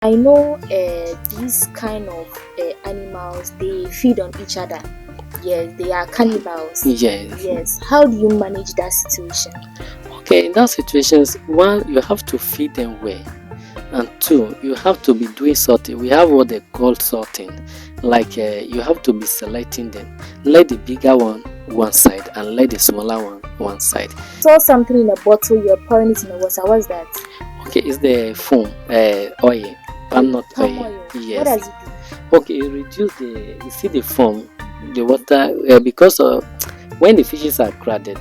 I know these kind of animals, they feed on each other. Yes, they are cannibals. Yes. Yes. How do you manage that situation? Okay, in that situations, one, you have to feed them well, and two, you have to be doing sorting. We have what they call sorting, like you have to be selecting them. Let the bigger one side and let the smaller one side. Saw something in a bottle, you're pouring it in the water. What's that? Okay, it's the foam, oil, palm nut Palm oil. oil. What Yes. does it Okay, it reduce you see the foam, the water, because when the fishes are crowded,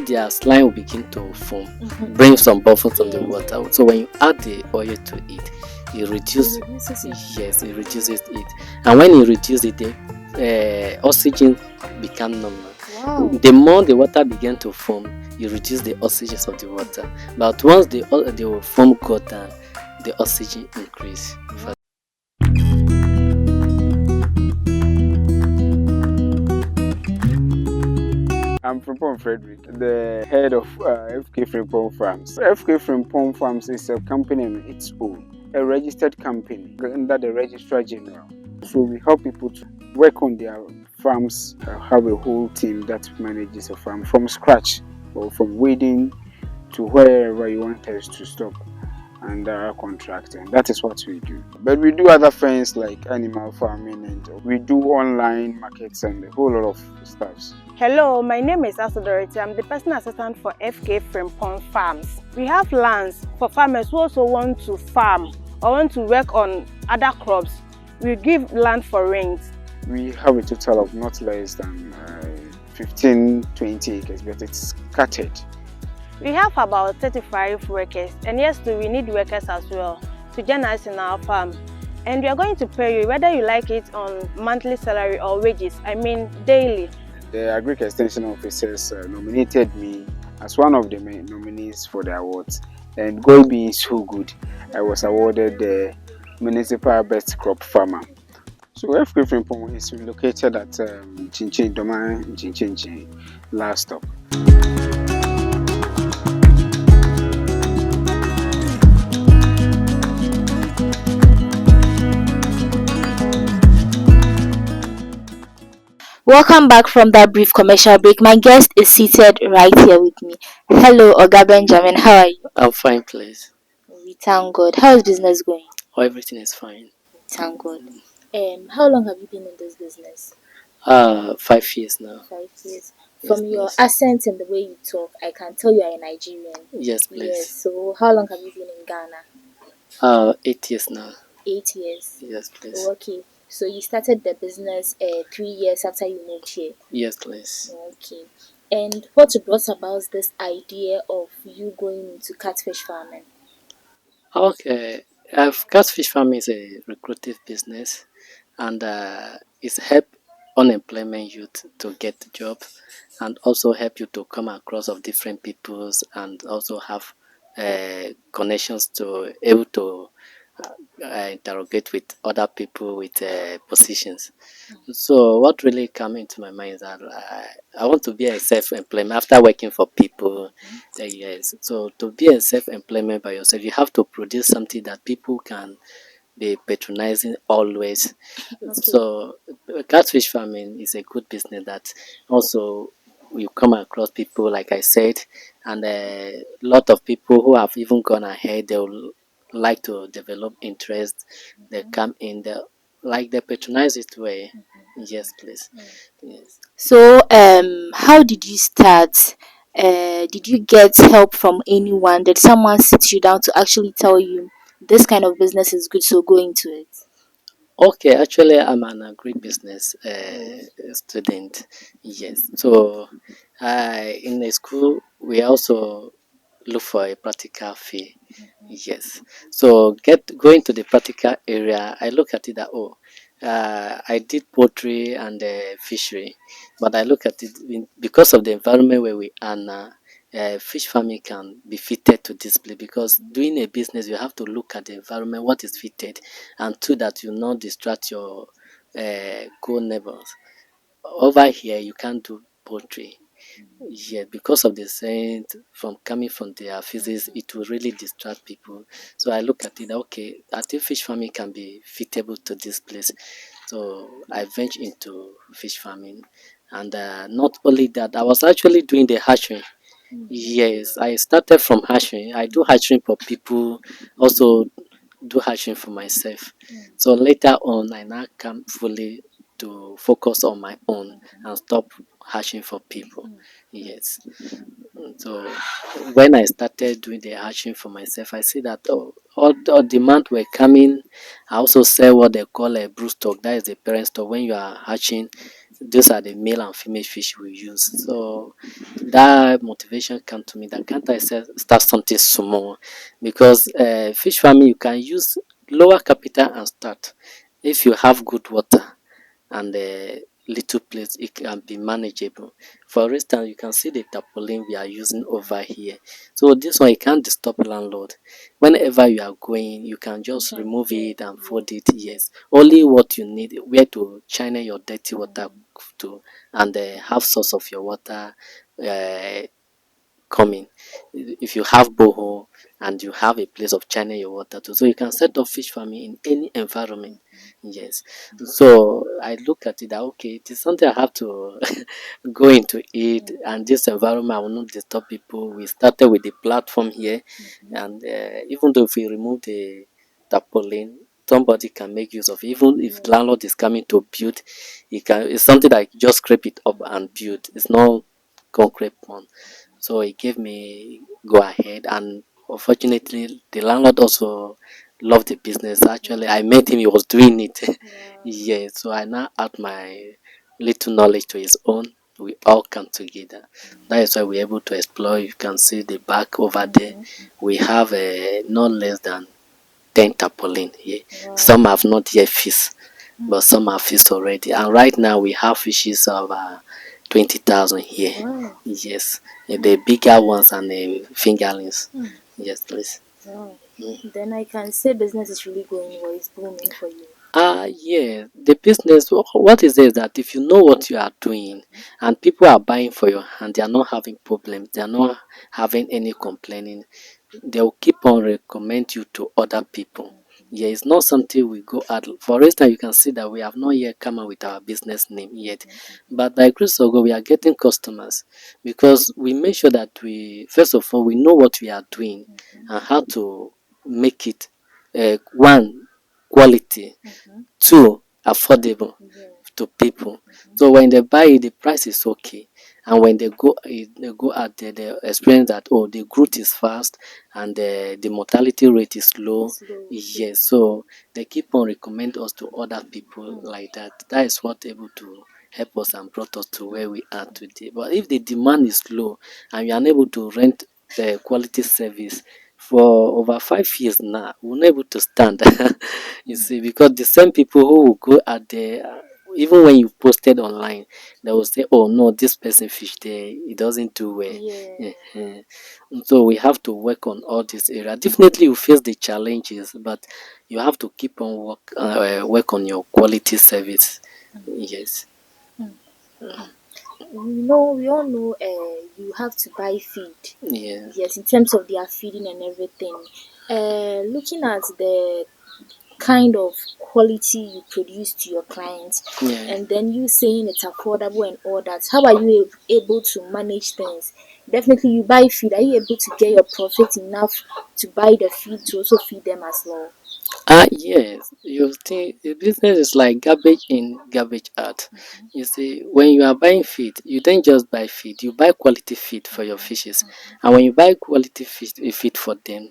their slime will begin to foam, do? bring some bubbles on the Yes. water. So when you add the oil to it, it reduces. It reduces it. Yes, it reduces it, and when it reduces it, the oxygen become normal. Wow. The more the water begin to foam, you reduce the oxygen of the water. But once the foam go down, the oxygen increase. I'm Frimpong Frederick, the head of FK Frimpong Farms. FK Frimpong Farms is a company on its own, a registered company under the Registrar General. So we help people to work on their farms, have a whole team that manages a farm from scratch, or from weeding to wherever you want us to stop under contracting. That is what we do. But we do other things like animal farming, and we do online markets and a whole lot of stuff. Hello, my name is Asodority. I'm the personal assistant for FK Frimpong Farms. We have lands for farmers who also want to farm or want to work on other crops. We give land for rent. We have a total of not less than 15-20 acres, but it's scattered. We have about 35 workers, and yes, we need workers as well to join us in our farm. And we are going to pay you whether you like it on monthly salary or wages, I mean daily. The Agric Extension officers nominated me as one of the main nominees for the awards, and God being so good, I was awarded the Municipal Best Crop Farmer. So FK Frimpong is located at Chinchin Doma Chinchin last stop. Welcome back from that brief commercial break. My guest is seated right here with me. Hello, Oga Benjamin. How are you? I'm fine, please. We thank God. How is business going? Oh, everything is fine. Thank God. How long have you been in this business? 5 years now. 5 years. Yes, From your please. accent and the way you talk, I can tell you are a Nigerian. Yes, please. Yes. So how long have you been in Ghana? 8 years now. 8 years. Yes, please. Oh, okay. So you started the business 3 years after you moved here. Yes, please. Okay. And what brought about this idea of you going into catfish farming? Okay. Catfish farming is a lucrative business, and it's help unemployment youth to get a job, and also help you to come across of different peoples, and also have connections to able to interrogate with other people with positions. So what really came into my mind is that I want to be a self-employment after working for people. Yes, so to be a self-employment by yourself, you have to produce something that people can be patronizing always. So catfish farming is a good business that also you come across people like I said, and a lot of people who have even gone ahead. They will like to develop interest. They come in, they patronize it way. Yes, please. Yes. So how did you start? Did you get help from anyone? Did someone sit you down to actually tell you this kind of business is good, so go into it? Okay, actually, I'm an agribusiness student. Yes, so in the school we also look for a practical fee. Yes, so going to the practical area, I look at it that I did poultry and fishery, but I look at it because of the environment where we are now. Fish farming can be fitted to this place because doing a business you have to look at the environment, what is fitted, and two that you not distract your co neighbors. Over here you can't do poultry. Yeah, because of the scent from coming from their physics, it will really distract people. So I look at it, okay, I think fish farming can be fitable to this place. So I ventured into fish farming, and not only that, I was actually doing the hatchery. Yes, I started from hatching. I do hatching for people, also do hatching for myself. So later on, I now come fully to focus on my own and stop hatching for people. Yes. So when I started doing the hatching for myself, I see that all the demand were coming. I also sell what they call a brood stock. That is the parent stock. When you are hatching, those are the male and female fish we use. So that motivation came to me that can't I start something small, because fish farming you can use lower capital and start if you have good water and a little place, it can be manageable. For instance, you can see the tarpaulin we are using over here. So this one you can't disturb landlord. Whenever you are going, you can just remove it and fold it. Yes, only what you need, where to channel your dirty water to, and have source of your water. Uh, Coming. If you have borehole and you have a place of channel your water to, so you can set up fish farming in any environment. Yes. So I look at it that okay, it is something I have to go into it, and this environment I will not disturb people. We started with the platform here, and even though if we remove the tarpaulin, somebody can make use of it. Even if landlord is coming to build, he can. It's something that just scrape it up and build. It's not concrete one. So he gave me go ahead, and unfortunately the landlord also loved the business. Actually, I met him, he was doing it. Yeah, so I now add my little knowledge to his own. We all come together. That is why we're able to explore. You can see the back over there. We have not less than 10 tarpaulin here. Some have not yet fished, but some have fished already. And right now we have fishes of 20,000 here. Wow. Yes, the bigger ones and the fingerlings. Yes, please. Wow. Then I can say business is really going well. It's booming for you. Yeah, the business, what is it that if you know what you are doing and people are buying for your hand, they are not having problems, they are not having any complaining, they will keep on recommend you to other people. Yeah, it's not something we go at. For instance, you can see that we have not yet come up with our business name yet, but by grace of God, we are getting customers because we make sure that we, first of all, we know what we are doing and how to make it one, quality, two, affordable to people. So when they buy it, the price is okay. And when they go out there, they experience that oh, the growth is fast and the mortality rate is low. Slow. Yes, so they keep on recommend us to other people like that. That is what able to help us and brought us to where we are today. But if the demand is low and you are unable to rent the quality service for over 5 years now, we're not able to stand. You see, because the same people who will go out there, even when you posted online, they will say, "Oh no, this person fish there, it doesn't do well." Yeah. Ehen. So we have to work on all this area. Definitely, you face the challenges, but you have to keep on work on your quality service. Yes. We all know you have to buy feed. Yeah. Yes, in terms of their feeding and everything. Looking at the kind of quality you produce to your clients, Yeah. and then you saying it's affordable and all that, how are you able to manage things? Definitely, you buy feed. Are you able to get your profit enough to buy the feed to also feed them as well? Yes, you think the business is like garbage in, garbage out. You see, when you are buying feed, you don't just buy feed, you buy quality feed for your fishes. And when you buy quality feed for them,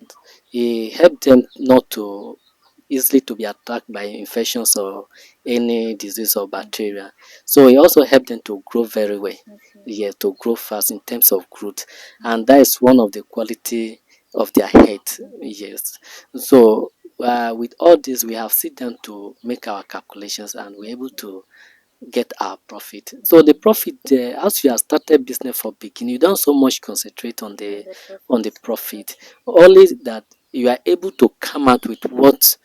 it help them not to easily to be attacked by infections or any disease or bacteria. So it also help them to grow very well. Yeah, to grow fast in terms of growth. And that is one of the quality of their health. Yes. So with all this, we have sit down to make our calculations and we're able to get our profit. So the profit, as you have started business for beginning, you don't so much concentrate on And the the on the profit. profit. Only that you are able to come out with what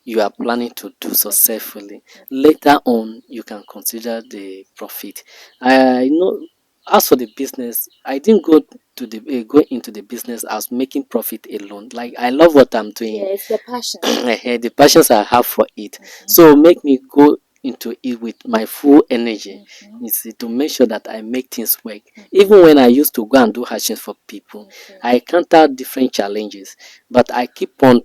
you are planning to do successfully. Later on, you can consider the profit. I know as for the business, I didn't go to the go into the business as making profit alone. Like I love what I'm doing, Yeah, it's the passion. the passions I have for it. Mhm. So make me go into it with my full energy. Mhm. You see, to make sure that I make things work. Mhm. Even when I used to go and do hatchings for people, Okay. I encounter different challenges, but I keep on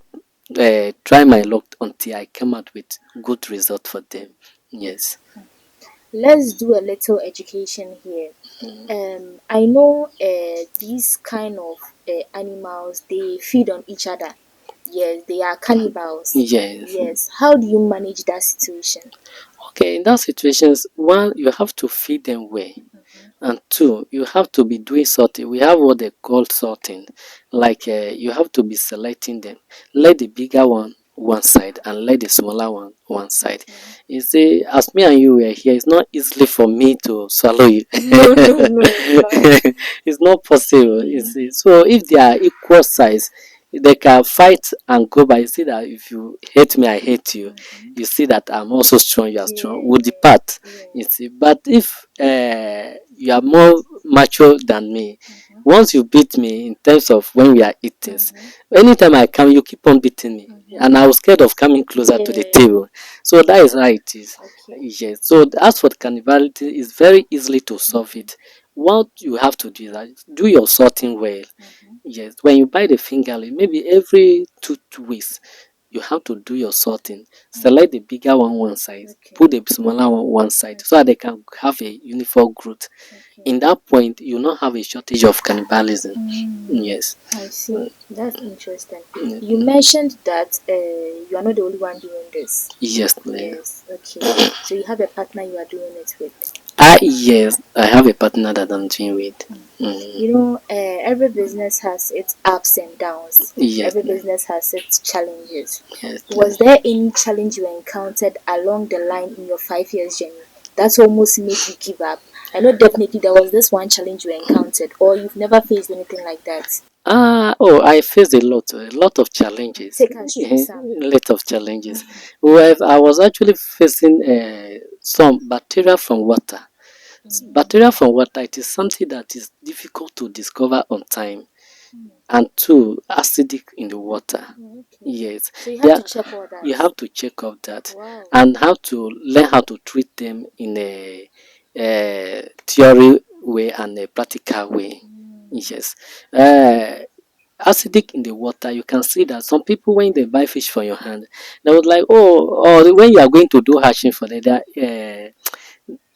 try my luck until I come out with good result for them. Yes. Let's do a little education here. I know these kind of animals, they feed on each other. Yes, they are cannibals. Yes. Yes. How do you manage that situation? Okay, in that situations, one, you have to feed them well. And two, you have to be doing sorting. We have what they call sorting. Like you have to be selecting them. Let the bigger one side and let the smaller one side. You see, as me and you were here, it's not easily for me to swallow you. No, no, no, it's not. It's not possible. You see. So if they are equal size, they can fight and go by. You see that if you hate me, I hate you. You see that I'm also strong, you are strong. Yeah, We'll depart. yeah. You see, but if you are more mature than me, once you beat me in terms of when we are eating, anytime I come, you keep on beating me, and I was scared of coming closer to the Yeah. table. So that is how it is. Okay. Yes. So as for the carnivality, it's very easily to solve it. What you have to do is that do your sorting well. Yes. When you buy the fingerling, maybe every 2 weeks, you have to do your sorting. Select the bigger one side, Okay. put the smaller one side, so that they can have a uniform growth. Okay. In that point, you not have a shortage of cannibalism. Yes. I see. That's interesting. Mm, You mentioned that you are not the only one doing this. yes, please. Yes. Okay. So you have a partner you are doing it with. Yes, I have a partner that I'm doing with. Mm, You know, every business has its ups and downs. yes, Every business has its challenges. yes, Was there any challenge you encountered along the line in your 5 years journey that almost made you give up? I know definitely there was this one challenge you encountered, or you've never faced anything like that. Oh, I faced a lot of challenges. Take us through some. A lot of challenges. Well, I was actually facing some bacteria from water. Bacteria from water, it is something that is difficult to discover on time. And two, acidic in the water. Okay. Yes, So you have there to check all that. you have to check out that Wow. and how to learn how to treat them in a theory way and a practical way. Yes. Acidic in the water, you can see that some people when they buy fish from your hand, they would like, oh, or when you are going to do hatching for them,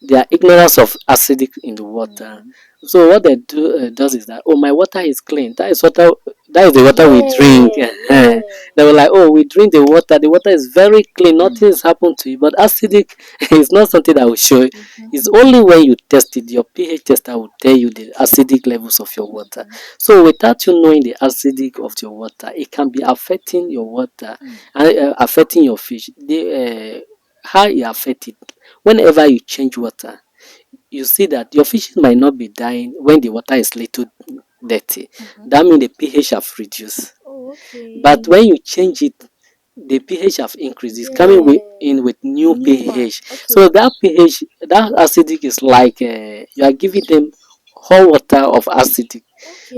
their ignorance of acidic in the water. So what they does is that, oh, my water is clean. That is water. That is the water we drink. Yeah. They were like, oh, we drink the water. The water is very clean. Nothing has happened to you. But acidic is not something that will show. It's only when you test it, your pH tester will tell you the acidic levels of your water. So without you knowing the acidic of your water, it can be affecting your water and affecting your fish. How it affect it whenever you change water, you see that your fishes might not be dying when the water is little dirty. That means the pH have reduced. Oh, okay. But when you change it, the pH have increased. It's coming in with new New one. pH. Okay. So that pH, that acidic is like you are giving them whole water of acidic.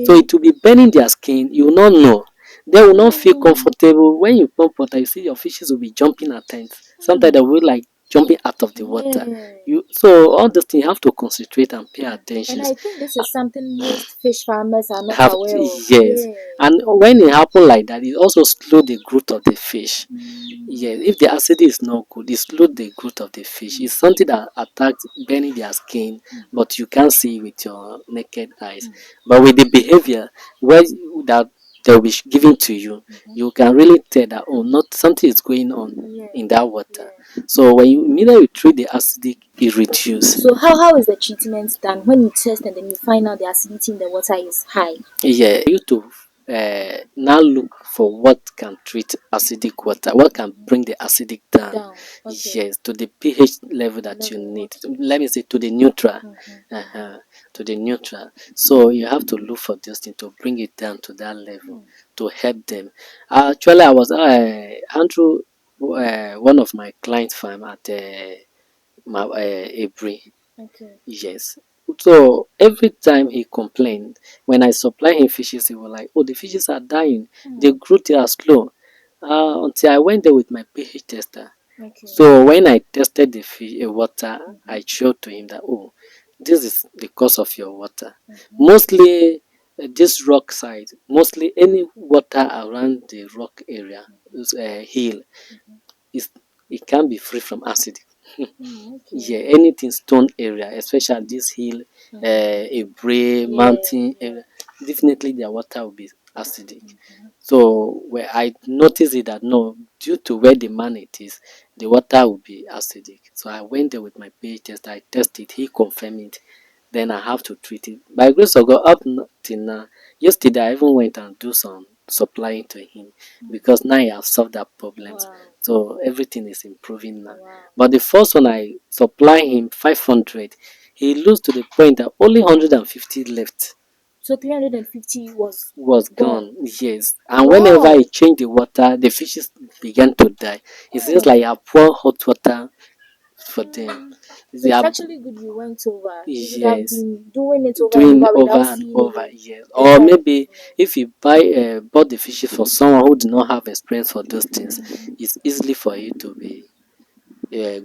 So Okay. it will be burning their skin. You will not know. They will not feel comfortable. When you pump water, you see your fishes will be jumping at times. Sometimes they will like jumping out of the water. Yeah. So all those things you have to concentrate and pay attention. And I think this is something most fish farmers are not Have aware of. yes, Yeah. and when it happen like that, it also slow the growth of the fish. Yes, if the acid is not good, it slow the growth of the fish. It's something that attacks burning their skin, but you can't see with your naked eyes. But with the behavior, where that they'll be giving to you, you can really tell that, oh, not something is going on Yeah. in that water. So when you immediately treat the acidic, it reduces. So how is the treatment done when you test and then you find out the acidity in the water is high? Yeah, you to now look for what can treat acidic water, what can bring the acidic down. Down. Okay. Yes, to the pH level that you need. Let me say to the neutral. To the neutral. So you have to look for this thing to bring it down to that level to help them. Actually, I was Andrew, one of my client farm at Agric. Okay. Yes. So every time he complained, when I supply him fishes, he was like, "Oh, the fishes are dying. The growth are slow." Until I went there with my pH tester. Okay. So when I tested the water, I showed to him that, oh, this is the cause of your water. Mostly this rock side, mostly any water around the rock area, hill, is it can be free from acid. Okay. Yeah, anything stone area, especially this hill, a bray, Yeah. mountain area, definitely their water will be acidic. So where I noticed it that no, due to where the man it is, the water will be acidic. So I went there with my pH test, I tested, he confirmed it. Then I have to treat it. By grace of God, till now, yesterday I even went and do some supplying to him because now I have solved that problem. Wow. So everything is improving now. Wow. But the first one I supply him 500, he lose to the point that only 150 left So 350 was gone. gone. Yes. And whenever Wow. I change the water, the fishes began to die. It seems Oh. like I pour hot water for them. So They it's are, actually good you went over. You should have yes, been doing it over and doing over over without and seeing over, any yes. Or better maybe improvement. if you bought the fishes for someone who do not have experience for those things, it's easily for you to be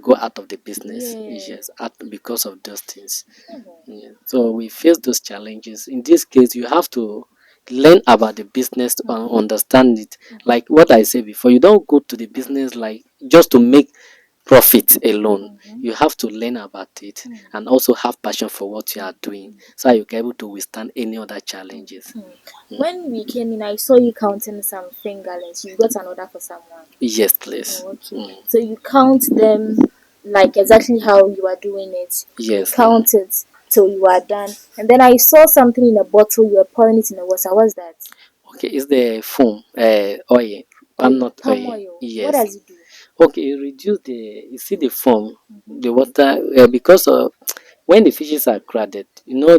go out of the business. Yeah. Yes, because of those things. Mhm. Yeah. So we face those challenges. In this case, you have to learn about the business and understand it. Like what I said before, you don't go to the business like just to make profit alone. You have to learn about it and also have passion for what you are doing so you can able to withstand any other challenges. When we came in, I saw you counting some fingerlings. You got an order for someone. Yes, please. Oh, okay. So you count them like exactly how you are doing it. You Yes. count it till you are done. And then I saw something in a bottle. You were pouring it in the water. What's that? Okay, it's the foam, oil, palm Oil, nut palm oil. oil. What Yes. does it do? Okay, you reduce you see the foam, the water, because of when the fishes are crowded,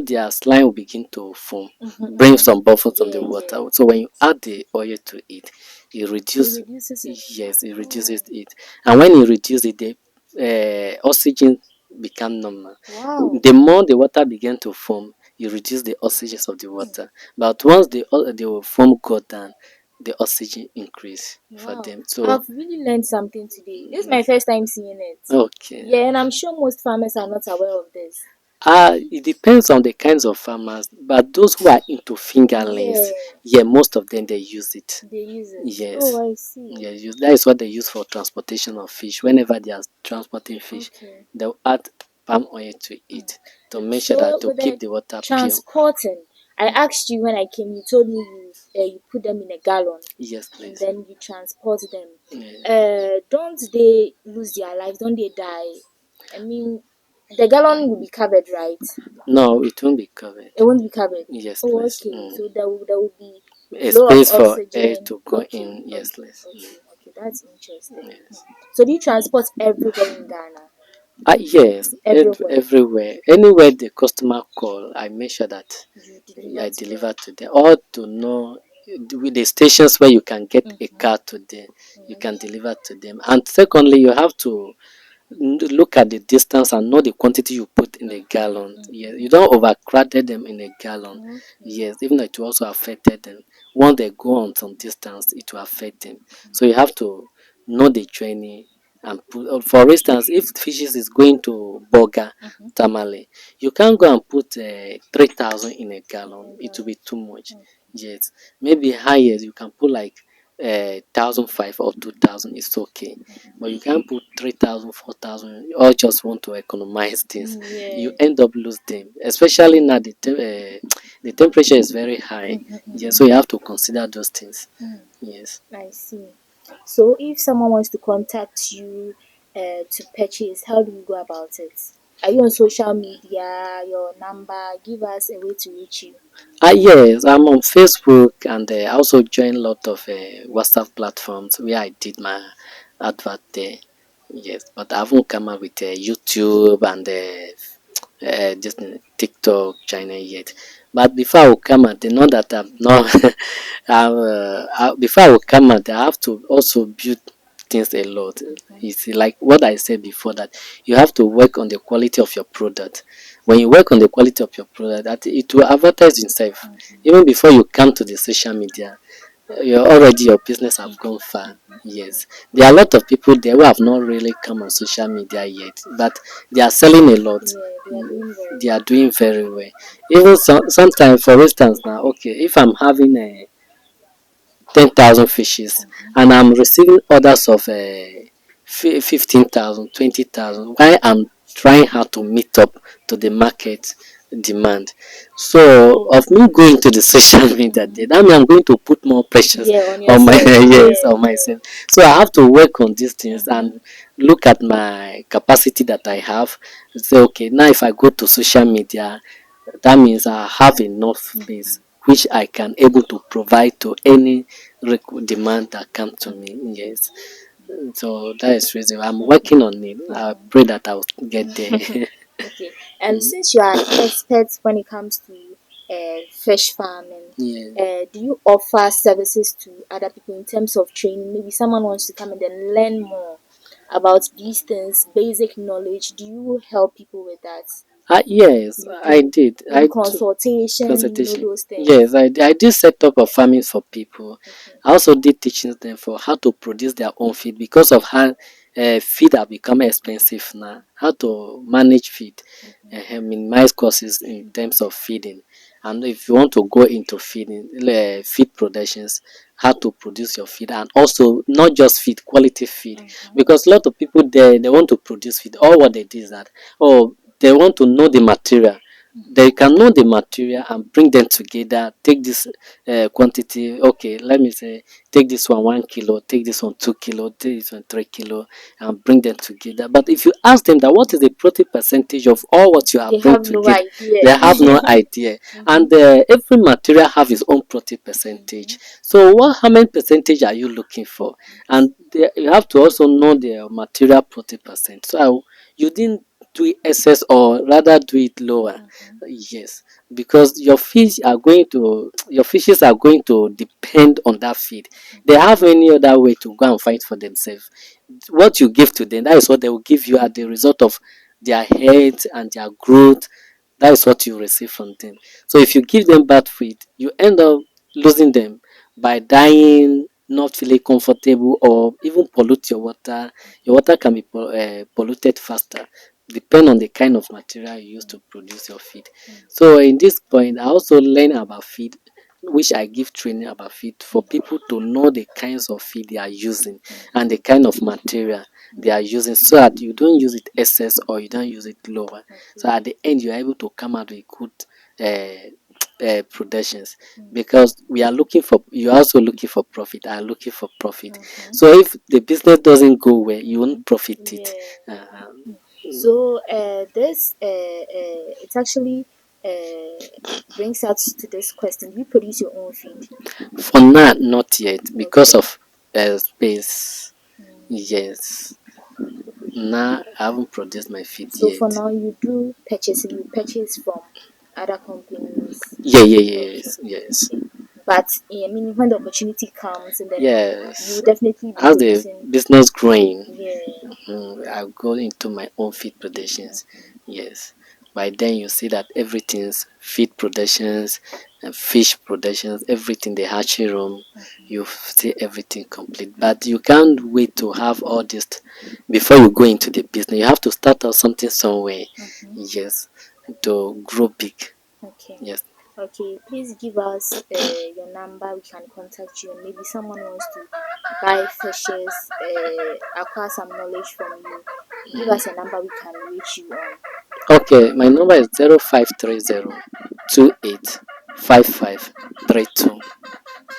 their slime will begin to foam, bring some bubbles from the Yeah, yeah. water. So when you add the oil to it, it It reduces, reduces it. yes, it reduces it. And when you reduce it, the oxygen become normal. Wow. The more the water begin to foam, you reduce the oxygen of the water. But once the foam go down, the oxygen increase for Wow. them. So I've really learned something today. This is my first time seeing it. okay. Yeah, and I'm sure most farmers are not aware of this. It depends on the kinds of farmers, but those who are into fingerlings, Yeah, yeah, most of them they use it. they use it. Yes, Oh, I see. yeah, that is what they use for transportation of fish. Whenever they are transporting fish, Okay. they'll add palm oil to it to make sure that So to with keep the the water pure. transporting, I asked you when I came. You told me you put them in a gallon Yes, and please. then you transport them. Yeah. Don't they lose their lives? Don't they die? I mean, the gallon will be covered, right? No, it won't be covered. It won't be covered. Yes, Oh, please. okay. So there will be A flow of space for air oxygen. to go Okay, in. Yes, okay, please. okay. That's interesting. Yes. So do you transport everywhere in Ghana? Yes, Everywhere. everywhere. Anywhere the customer call, I make sure that You deliver I to them. deliver to them. Or to know with the stations where you can get a car to them, you can deliver to them. And secondly, you have to look at the distance and know the quantity you put in a gallon. Yes, you don't overcrowded them in a gallon. Yes, even though it will also affected them. Once they go on some distance, it will affect them. So you have to know the journey and put. For instance, if fishes is going to Boga, Tamale, you can't go and put 3,000 in a gallon. It will be too much. Yes, maybe higher you can put like 1,500 or 2,000. It's okay, but you can't put 3,000, 4,000. You all just want to economize things. You Yeah. end up lose them, especially now the temperature is very high. Yes, so you have to consider those things. Yes. I see. So if someone wants to contact you to purchase, how do you go about it? Are you on social media? Your number? Give us a way to reach you. Yes, I'm on Facebook and I also join a lot of WhatsApp platforms where I did my advert there. Yes, but I haven't come up with YouTube and just TikTok channel yet. But before I will come out, they know that I'm not. Before I will come out, I have to also build things a lot. You see, like what I said before, that you have to work on the quality of your product. When you work on the quality of your product, that it will advertise itself. Even before you come to the social media, you're already, your business have gone far. Yes, there are a lot of people there who have not really come on social media yet, but they are selling a lot. Yeah, they are doing very They are well. doing very well. Even sometimes, for instance, now, okay, if I'm having a 10,000 fishes and I'm receiving orders of 15,000, 20,000, why I'm trying hard to meet up to the market demand. So, of me going to the social media, that means I'm going to put more pressures Yeah, on on my yourself. yes, Yeah, on yeah. myself. So, I have to work on these things Mm-hmm. and look at my capacity that I have. Say, okay, now if I go to social media, that means I have enough Mm-hmm. space which I can able to provide to any demand that come to me. Yes. So that is reason I'm working on it. I pray that I'll get there. Okay. And since you are an expert when it comes to fish farming, Yeah. do you offer services to other people in terms of training? Maybe someone wants to come and then learn more about these things, basic knowledge. Do you help people with that? Yes, You I do. did. Maybe I took consultation, consultation. those Yes, things. I did set up a farming for people. Okay. I also did teaching them for how to produce their own feed because of how feed have become expensive now. How to manage feed, minimize costs in terms of feeding, and if you want to go into feeding, feed productions, how to produce your feed, and also not just feed, quality feed, because a lot of people they want to produce feed. All what they do is that, oh, they want to know the material. They can know the material and bring them together. Take this quantity. Okay, let me say, take this one 1 kilo, take this one 2 kilo, take this one 3 kilo, and bring them together. But if you ask them that what is the protein percentage of all what you They have bring have no together, idea. they have no idea. And every material have its own protein percentage. So what, how many percentage are you looking for? And you have to also know the material protein percent. So you didn't do it excess, or rather do it lower. Yes, because your fishes are going to depend on that feed. They have any other way to go and fight for themselves. What you give to them, that is what they will give you at the result of their health and their growth. That is what you receive from them. So if you give them bad feed, you end up losing them by dying, not feeling comfortable, or even pollute your water. Your water can be polluted faster, depend on the kind of material you use to produce your feed. So in this point, I also learn about feed, which I give training about feed for people to know the kinds of feed they are using and the kind of material they are using, so that you don't use it excess or you don't use it lower. So at the end, you are able to come out with good productions, because we are looking for, you are also looking for profit. I am looking for profit. So if the business doesn't go well, you won't profit it. Yeah. Uh, So this it actually brings us to this question: do you produce your own feed? for now, not yet because Okay. of space. Yes, now I haven't produced my feed So for yet. now, you do purchasing. You purchase from other companies. Yeah, yeah, Okay. yes, yes, Okay. But I mean, when the opportunity comes, and then you will yes. definitely be As the producing. business growing, Yeah. I go into my own feed productions. Yes. By then you see that everything's feed productions and fish productions, everything, the hatchery room, you see everything complete. But you can't wait to have all this before you go into the business. You have to start out something somewhere. Yes. To grow big. Okay. Yes. Okay. Please give us your number. We can contact you, and maybe someone wants to buy fishes, acquire some knowledge from you. Give us a number we can reach you on. Okay, my number is 0530 285532.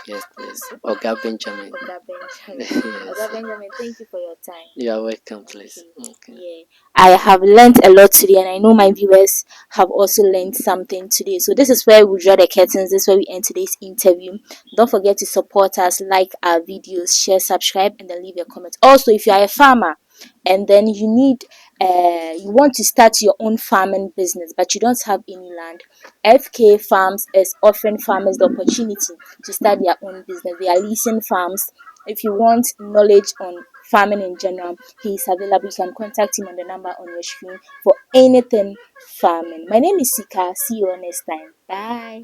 Yes, please. Oga Benjamin. Oga Benjamin. Oga Yes. Benjamin, thank you for your time. You are welcome, please. Okay. Okay. Yeah. I have learned a lot today, and I know my viewers have also learned something today. So this is where we draw the curtains. This is where we end today's interview. Don't forget to support us, like our videos, share, subscribe, and then leave a comment. Also, if you are a farmer and then you want to start your own farming business, but you don't have any land, FK Farms is offering farmers the opportunity to start their own business. They are leasing farms. If you want knowledge on farming in general, he is available. You can contact him on the number on your screen for anything farming. My name is Sika. See you all next time. Bye.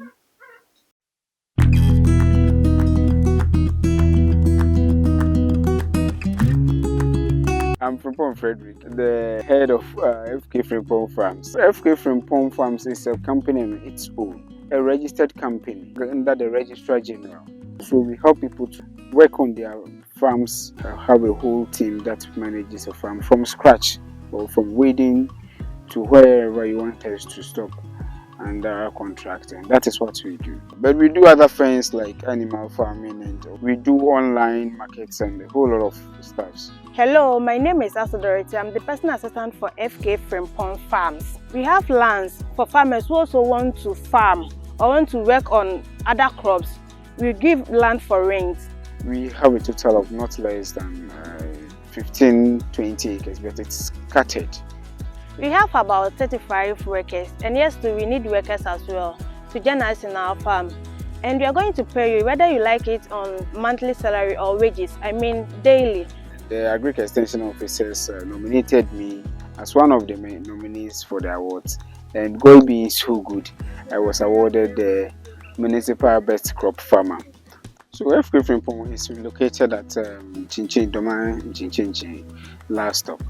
I'm Frimpong Frederick, the head of FK Frimpong Farms. FK Frimpong Farms is a company on its own, a registered company under the Registrar General. So we help people to work on their farms, have a whole team that manages a farm from scratch, or from weeding to wherever you want us to stop under contracting. That is what we do. But we do other things like animal farming, and we do online markets and a whole lot of stuff. Hello, my name is Asodority. I'm the personal assistant for FK Frimpong Farms. We have lands for farmers who also want to farm or want to work on other crops. We give land for rent. We have a total of not less than 15-20 acres, but it's scattered. We have about 35 workers, and yes, too, we need workers as well to join us in our farm. And we are going to pay you whether you like it on monthly salary or wages, I mean daily. The Agric Extension officers nominated me as one of the nominees for the awards, and God being so good, I was awarded the Municipal Best Crop Farmer. So FK Frimpong is located at Chinchin Doma in Chinchin last stop.